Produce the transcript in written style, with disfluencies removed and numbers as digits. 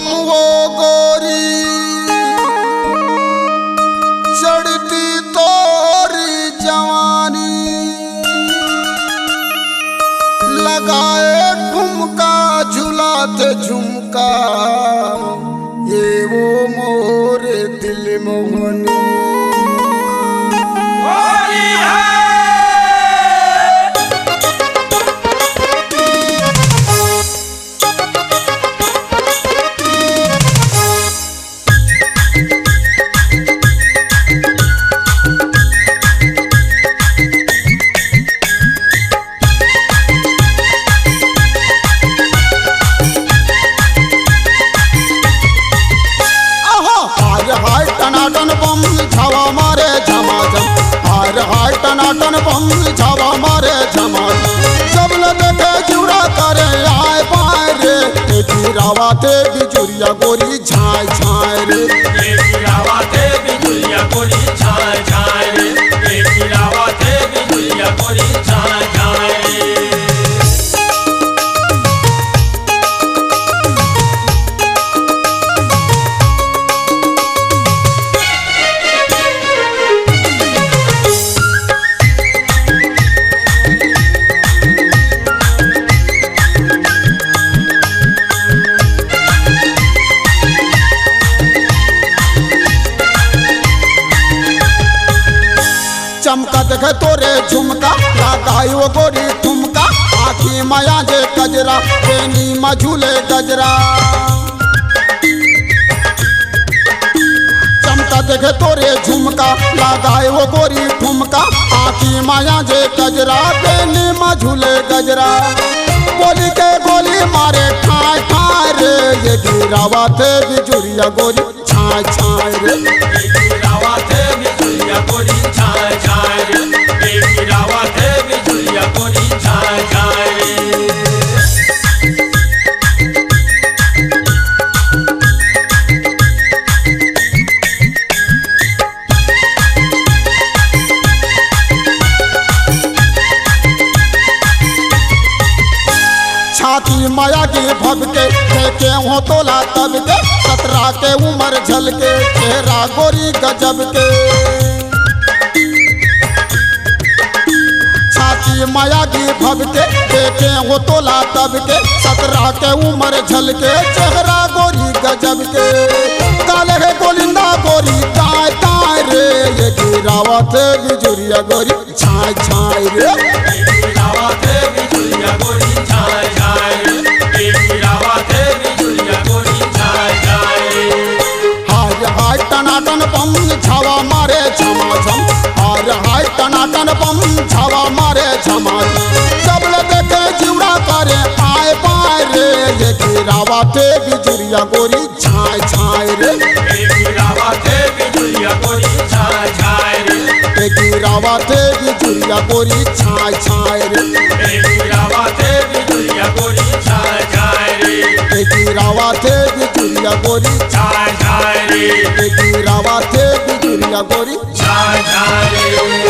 बम हो गोरी चढ़ती तोरी जवानी लगाए ठुमका झुलाते झुमका ये वो मोरे दिल मोहनी टनाटन बम छावा मारे झमाझम हार हार टनाटन बम छावा मारे झमाझम जब लगे जुड़ा करे आए पाए रे गिरावा थे बिजुरिया गोरी झाय झाय रे गिरावा थे बिजुरिया गोरी झाय झाय रे गिरावा थे बिजुरिया गोरी झाय झाय चमका देखे तोरे झुमका लगाई वो गोरी ठुमका आखी माया जे गजरा बेनी मझूले गजरा चमका देखे तोरे झुमका लगाई वो गोरी ठुमका आखी माया जे गजरा बेनी मझूले गजरा बोली के गोली मारे ठाय ठाय रे ये गिरावा थे बिजुरिया गोरी छाय छाय रे गिरावा थे बिजुरिया गोरी झाय झाय रे गिरावा थे बिजुरिया गोरी झाय झाय छाती माया की भबके देखे हो तोला तब के 17 के उम्र झलके चेहरा गोरी गजब के छाती माया की भबके देखे हो तोला तब के 17 के उम्र झलके चेहरा गोरी गजब के काले है गोलिंदा गोरी ताय ताय रे ये गिरावा थे बिजुरिया गोरी छाय छाय रे गिरावा थे बिजुरिया गोरी झाय झाय रे गिरावा थे बिजुरिया गोरी झाय झाय हाय हाय टनाटन बम छावा मारे झमाझम हाय हाय टनाटन बम छावा मारे झमाझम जब देखे जिवड़ा करे आए पाए रे ये गिरावा थे बिजुरिया गोरी छाय छाय रे गिरावा थे बिजुरिया गोरी झाय झाय रे गिरावा थे बिजुरिया गोरी छाय छाय रे गिरावा थे बिजुरिया गोरी झाय झाय रे गिरावा थे बिजुरिया गोरी झाय झाय रे गिरावा थे बिजुरिया गोरी झाय झाय रे